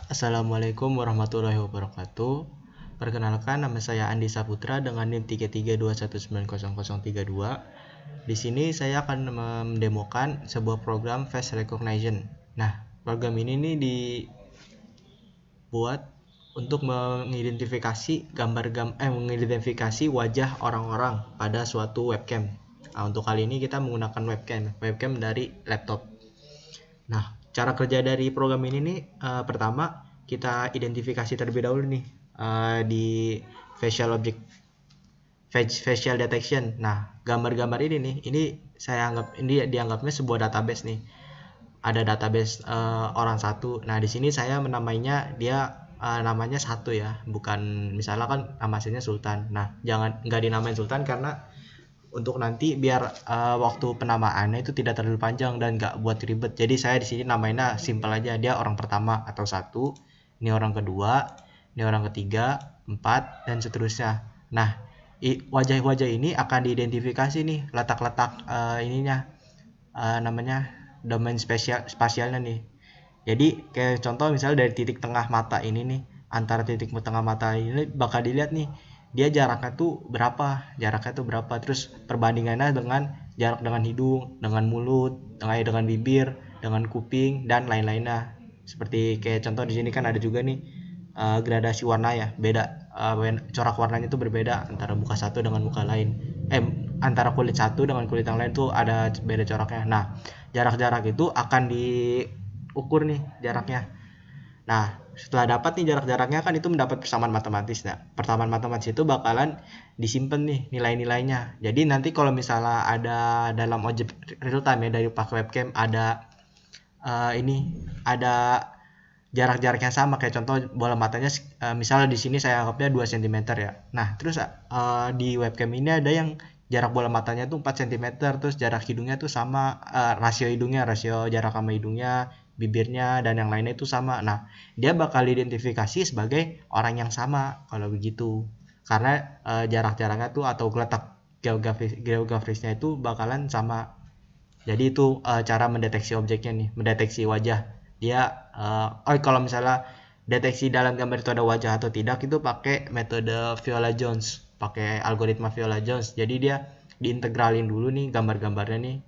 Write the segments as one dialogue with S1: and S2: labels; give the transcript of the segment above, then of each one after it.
S1: Assalamualaikum warahmatullahi wabarakatuh. Perkenalkan, nama saya Andi Saputra dengan NIM 3321900032. Di sini saya akan mendemokan sebuah program face recognition. Nah, program ini nih dibuat untuk mengidentifikasi mengidentifikasi wajah orang-orang pada suatu webcam. Nah, untuk kali ini kita menggunakan webcam dari laptop. Nah, cara kerja dari program ini nih, pertama kita identifikasi terlebih dahulu nih di facial detection. Nah, gambar-gambar ini nih, ini dianggapnya sebuah database nih. Ada database orang satu. Nah, di sini saya menamainya dia namanya satu ya, bukan misalnya kan nama aslinya Sultan. Nah, nggak dinamain Sultan karena untuk nanti biar waktu penamaannya itu tidak terlalu panjang dan nggak buat ribet. Jadi saya di sini namainnya simple aja, dia orang pertama atau satu, ini orang kedua, ini orang ketiga, 4 dan seterusnya. Nah, wajah-wajah ini akan diidentifikasi nih letak-letak namanya domain spasialnya nih. Jadi kayak contoh misalnya dari titik tengah mata ini nih, antara titik tengah mata ini bakal dilihat nih dia jaraknya tuh berapa, terus perbandingannya dengan jarak dengan hidung, dengan mulut, dengan bibir, dengan kuping dan lain-lainnya. Seperti kayak contoh di sini kan ada juga nih gradasi warna ya, beda, corak warnanya tuh berbeda antara muka satu dengan muka lain, antara kulit satu dengan kulit yang lain tuh ada beda coraknya. Nah, jarak-jarak itu akan diukur nih jaraknya. Nah, setelah dapat nih jarak-jaraknya kan itu mendapat persamaan matematis. Nah, persamaan matematis itu bakalan disimpan nih nilai-nilainya. Jadi nanti kalau misalnya ada dalam objek real time ya dari pakai webcam ada ada jarak-jarak yang sama, kayak contoh bola matanya misalnya di sini saya anggapnya 2 cm ya. Nah, terus di webcam ini ada yang jarak bola matanya tuh 4 cm, terus jarak hidungnya tuh sama, rasio jarak sama hidungnya, bibirnya dan yang lainnya itu sama. Nah, dia bakal identifikasi sebagai orang yang sama kalau begitu. Karena jarak-jaraknya tuh atau letak geografisnya itu bakalan sama. Jadi itu cara mendeteksi objeknya nih, mendeteksi wajah. Dia kalau misalnya deteksi dalam gambar itu ada wajah atau tidak itu pakai metode Viola-Jones, pakai algoritma Viola-Jones. Jadi dia diintegralin dulu nih gambar-gambarnya nih,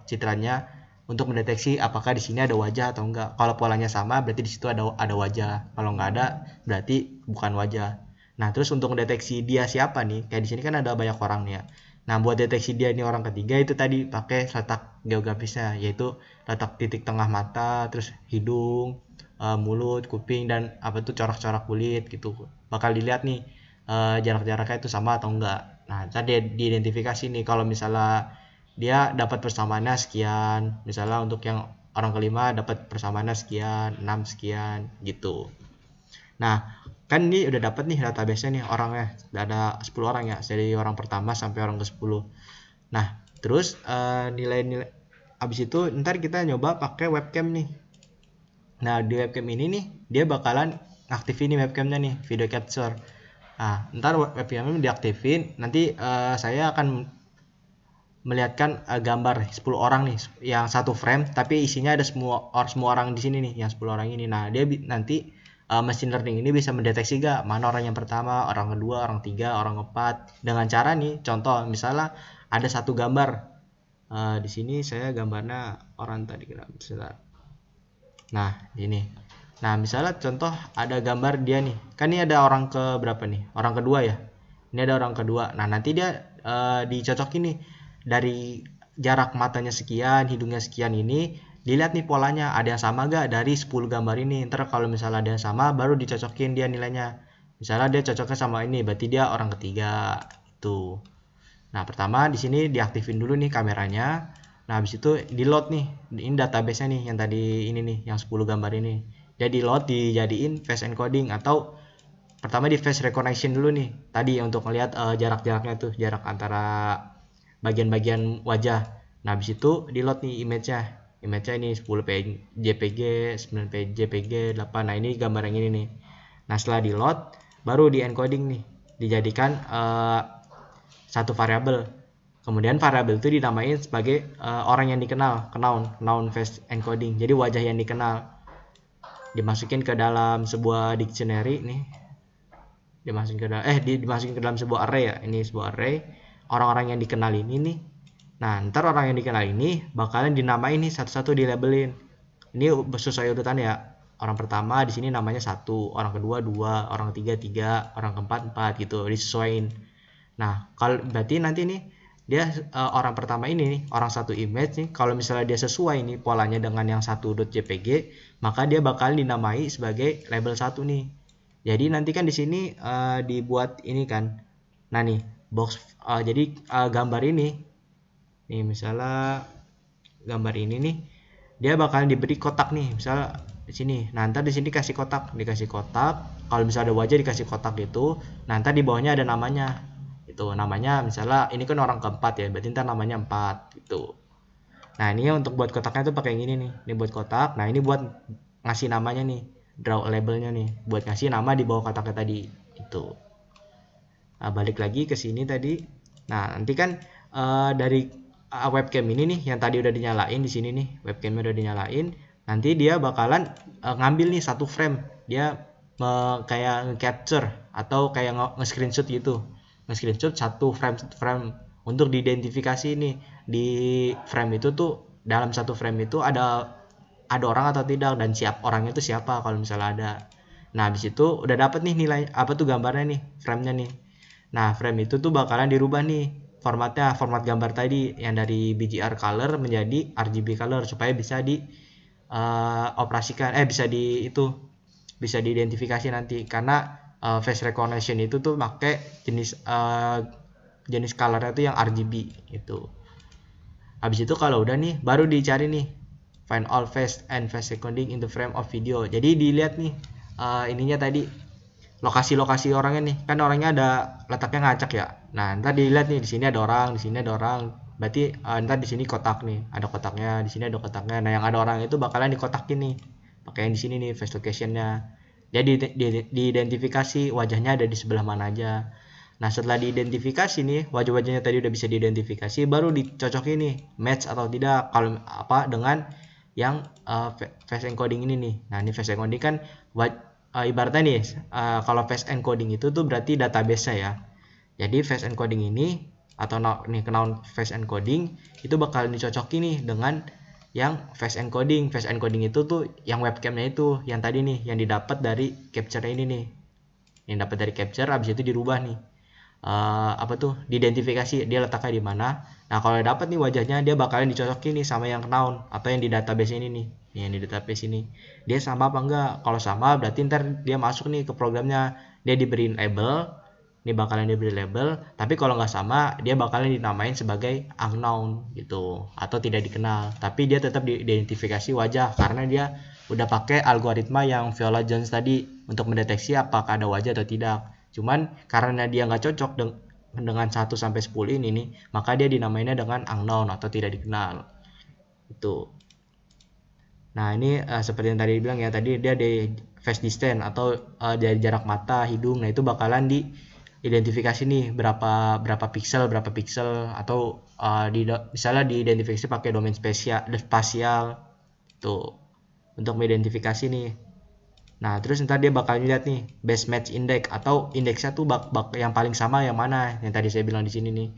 S1: citranya, untuk mendeteksi apakah di sini ada wajah atau enggak. Kalau polanya sama berarti di situ ada wajah. Kalau enggak ada berarti bukan wajah. Nah, terus untuk mendeteksi dia siapa nih? Kayak di sini kan ada banyak orang nih ya. Nah, buat deteksi dia ini orang ketiga itu tadi pakai letak geografisnya, yaitu letak titik tengah mata, terus hidung, mulut, kuping dan apa tuh corak-corak kulit gitu. Bakal dilihat nih jarak-jaraknya itu sama atau enggak. Nah, tadi diidentifikasi nih kalau misalnya dia dapat persamaannya sekian, misalnya untuk yang orang kelima dapat persamaannya sekian, 6 sekian gitu. Nah, kan ini udah dapat nih database-nya nih orangnya. Udah ada 10 orang ya, dari orang pertama sampai orang ke-10. Nah, terus nilai-nilai abis itu ntar kita nyoba pakai webcam nih. Nah, di webcam ini nih dia bakalan aktifin nih webcamnya nih, video capture. Nah, ntar webcamnya diaktifin, nanti saya akan melihatkan gambar 10 orang nih yang satu frame tapi isinya ada semua orang di sini nih, yang 10 orang ini. Nah, dia nanti machine learning ini bisa mendeteksi gak mana orang yang pertama, orang kedua, orang tiga, orang keempat, dengan cara nih contoh misalnya ada satu gambar, di sini saya gambarnya orang tadi misalnya. Nah, ini. Nah, misalnya contoh ada gambar dia nih. Kan ini ada orang ke berapa nih? Orang kedua ya. Ini ada orang kedua. Nah, nanti dia dicocokin nih dari jarak matanya sekian, hidungnya sekian ini, dilihat nih polanya ada yang sama gak dari 10 gambar ini. Ntar kalau misalnya ada yang sama baru dicocokin dia nilainya. Misalnya dia cocoknya sama ini, berarti dia orang ketiga itu. Nah, pertama di sini diaktifin dulu nih kameranya. Nah, habis itu di-load nih. Ini database-nya nih yang tadi ini nih, yang 10 gambar ini. Dia di-load dijadiin face encoding atau pertama di face recognition dulu nih. Tadi untuk melihat jarak-jaraknya tuh, jarak antara bagian-bagian wajah. Nah, habis itu di-load nih image-nya. Image-nya ini 10 JPG, 9 JPG, 8. Nah, ini gambar yang ini nih. Nah, setelah di-load baru di-encoding nih. Dijadikan satu variabel. Kemudian variabel itu dinamain sebagai orang yang dikenal, noun face encoding. Jadi wajah yang dikenal. dimasukin ke dalam sebuah dictionary nih, dimasukin ke dalam sebuah array ya, ini sebuah array orang-orang yang dikenal ini nih. Nah ntar orang yang dikenal ini bakalan dinamain nih satu-satu, dilabelin. Ini sesuai urutan ya, orang pertama di sini namanya 1, orang kedua 2, orang ketiga 3, orang keempat 4 gitu, disesuaiin. Nah kalau berarti nanti nih dia orang pertama ini nih, orang satu image nih, kalau misalnya dia sesuai nih polanya dengan yang 1.jpg, maka dia bakal dinamai sebagai label 1 nih. Jadi nanti kan di sini dibuat ini kan. Nah nih box jadi gambar ini nih, misalnya gambar ini nih dia bakalan diberi kotak nih, misalnya di sini. Nah ntar di sini dikasih kotak. Kalau misalnya ada wajah dikasih kotak gitu. Nah ntar di bawahnya ada namanya. Itu namanya misalnya ini kan orang keempat ya, berarti ntar namanya 4 gitu. Nah ini untuk buat kotaknya tuh pakai yang ini nih. Ini buat kotak. Nah ini buat ngasih namanya nih, draw labelnya nih, buat ngasih nama di bawah kotaknya tadi itu. Nah, balik lagi ke sini tadi. Nah nanti kan dari webcam ini nih yang tadi udah dinyalain di sini nih, webcamnya udah dinyalain. Nanti dia bakalan ngambil nih satu frame, dia kayak capture atau kayak nge-screenshot gitu, nge-screenshot satu frame untuk diidentifikasi nih, di frame itu tuh, dalam satu frame itu ada orang atau tidak, dan siap orangnya itu siapa kalau misalnya ada. Nah habis itu udah dapet nih nilai apa tuh gambarnya nih, frame-nya nih. Nah frame itu tuh bakalan dirubah nih formatnya, format gambar tadi yang dari BGR color menjadi RGB color supaya bisa di operasikan, bisa bisa diidentifikasi nanti, karena face recognition itu tuh pakai jenis colornya tuh yang RGB itu. Habis itu kalau udah nih baru dicari nih find all face and face recording in the frame of video. Jadi dilihat nih ininya tadi lokasi-lokasi orangnya nih, kan orangnya ada letaknya ngacak ya. Nah ntar dilihat nih, di sini ada orang, di sini ada orang, berarti ntar di sini kotak nih, ada kotaknya, di sini ada kotaknya. Nah yang ada orang itu bakalan dikotakin nih pakai yang di sini nih face locationnya. Jadi diidentifikasi wajahnya ada di sebelah mana aja. Nah setelah diidentifikasi nih wajah-wajahnya tadi udah bisa diidentifikasi, baru dicocokin nih match atau tidak kalau apa dengan yang face encoding ini nih. Nah ini face encoding kan ibaratnya nih kalau face encoding itu tuh berarti database-nya ya. Jadi face encoding ini atau nih noun face encoding itu bakal dicocokin nih dengan yang face encoding. Face encoding itu tuh yang webcamnya itu yang tadi nih yang didapat dari capture ini nih. Yang dapat dari capture habis itu dirubah nih. Diidentifikasi dia letaknya di mana. Nah kalau dapat nih wajahnya, dia bakalan dicocokin nih sama yang noun atau yang di database ini nih, yang di database ini dia sama apa enggak. Kalau sama berarti ntar dia masuk nih ke programnya, dia diberi label, ini bakalan diberi label. Tapi kalau nggak sama dia bakalan dinamain sebagai unknown gitu atau tidak dikenal, tapi dia tetap diidentifikasi wajah karena dia udah pakai algoritma yang Viola Jones tadi untuk mendeteksi apakah ada wajah atau tidak. Cuman karena dia nggak cocok dengan 1 sampai 10 ini nih, maka dia dinamainnya dengan unknown atau tidak dikenal. Itu. Nah, ini seperti yang tadi bilang ya, tadi dia di face distance atau dari jarak mata, hidung. Nah, itu bakalan diidentifikasi nih berapa pixel atau misalnya diidentifikasi pakai domain spasial tuh untuk mengidentifikasi nih. Nah terus ntar dia bakal lihat nih best match index atau indeksnya tuh yang paling sama yang mana, yang tadi saya bilang di sini nih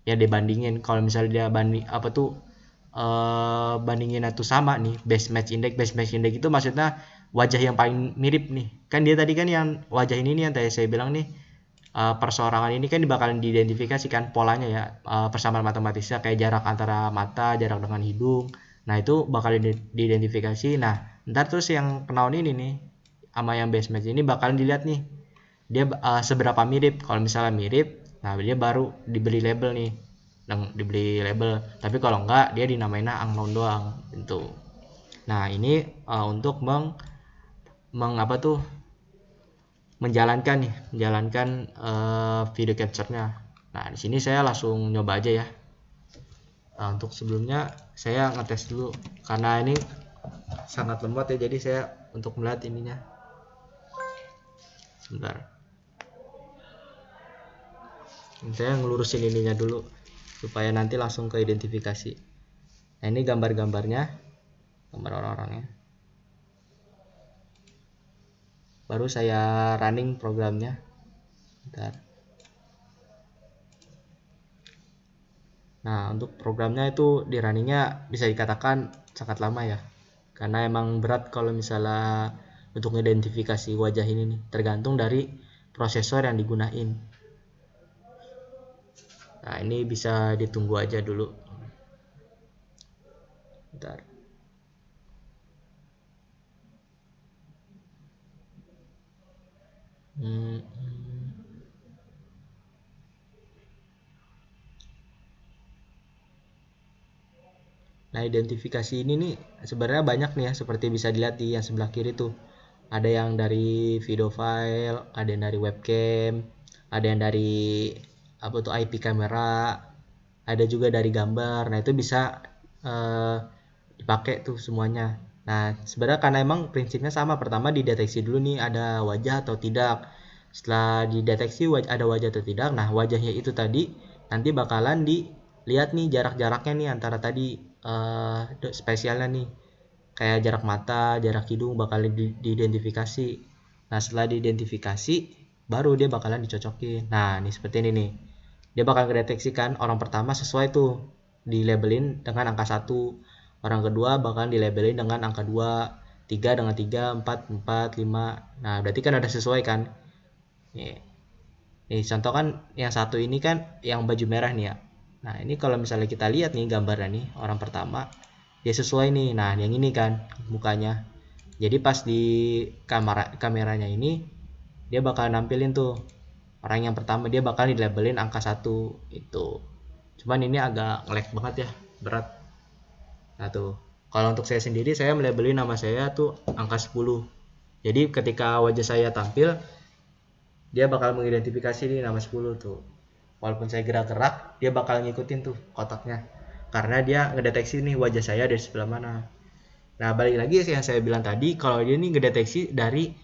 S1: ya, dibandingin. Kalau misalnya dia bandingin itu sama nih best match index itu maksudnya wajah yang paling mirip nih. Kan dia tadi kan yang wajah ini nih yang tadi saya bilang nih perseorangan ini kan bakalan diidentifikasikan polanya ya, persamaan matematisnya kayak jarak antara mata, jarak dengan hidung. Nah itu bakal diidentifikasi. Nah ntar terus yang kenaun ini nih sama yang base match ini bakalan dilihat nih dia seberapa mirip. Kalau misalnya mirip, nah dia baru diberi label nih, diberi label. Tapi kalau enggak dia dinamainnya unknown doang gitu. Nah ini untuk menjalankan video capture-nya. Nah di sini saya langsung nyoba aja ya. Nah, untuk sebelumnya saya ngetes dulu karena ini sangat lemot ya, jadi saya untuk melihat ininya. Sebentar, saya ngelurusin ininya dulu supaya nanti langsung ke identifikasi. Nah ini gambar-gambarnya, gambar orang-orangnya. baru saya running programnya. Bentar. Nah, untuk programnya itu di runningnya bisa dikatakan sangat lama ya, karena emang berat kalau misalnya untuk mengidentifikasi wajah ini nih, tergantung dari prosesor yang digunain. Nah, ini bisa ditunggu aja dulu. Bentar. Nah, identifikasi ini nih sebenarnya banyak nih ya, seperti bisa dilihat di yang sebelah kiri tuh. Ada yang dari video file, ada yang dari webcam, ada yang dari apa tuh IP kamera, ada juga dari gambar. Nah, itu bisa eh, dipakai tuh semuanya. Nah, sebenarnya karena emang prinsipnya sama. Pertama dideteksi dulu nih ada wajah atau tidak. Setelah dideteksi ada wajah atau tidak, nah wajahnya itu tadi nanti bakalan dilihat nih jarak-jaraknya nih antara tadi spesialnya nih. Kayak jarak mata, jarak hidung bakalan diidentifikasi. Nah, setelah diidentifikasi baru dia bakalan dicocokin. Nah, ini seperti ini nih. Dia bakal mendeteksikan orang pertama sesuai tuh, dilabelin dengan angka 1. Orang kedua bakal dilabelin dengan angka 2, 3 dengan 3, 4, 4, 5. Nah, berarti kan udah sesuai kan? Nih, contoh kan yang satu ini kan yang baju merah nih ya. Nah, ini kalau misalnya kita lihat nih gambarnya nih, orang pertama dia sesuai nih. Nah, yang ini kan mukanya. Jadi pas di kameranya ini dia bakal nampilin tuh orang yang pertama, dia bakal dilabelin angka 1 itu. Cuman ini agak nge-lag banget ya, berat. Nah, tuh. Kalau untuk saya sendiri, saya melabelin nama saya tuh angka 10. Jadi ketika wajah saya tampil, dia bakal mengidentifikasi nih nama 10 tuh. Walaupun saya gerak-gerak, dia bakal ngikutin tuh kotaknya. Karena dia ngedeteksi nih wajah saya dari sebelah mana. Nah, balik lagi yang saya bilang tadi, kalau dia nih ngedeteksi dari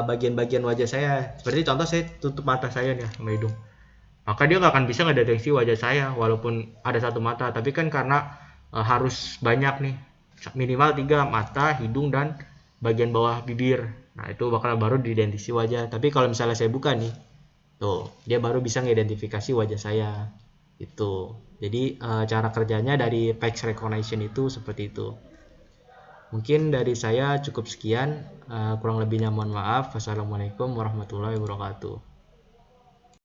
S1: bagian-bagian wajah saya. Seperti contoh saya tutup mata saya nih sama hidung. Maka dia nggak akan bisa ngedeteksi wajah saya walaupun ada satu mata. Tapi kan karena harus banyak nih, minimal 3 mata, hidung, dan bagian bawah bibir. Nah, itu bakal baru diidentifikasi wajah. Tapi kalau misalnya saya buka nih, tuh, dia baru bisa mengidentifikasi wajah saya. Itu. Jadi cara kerjanya dari face recognition itu seperti itu. Mungkin dari saya cukup sekian. Kurang lebihnya mohon maaf. Wassalamualaikum warahmatullahi wabarakatuh.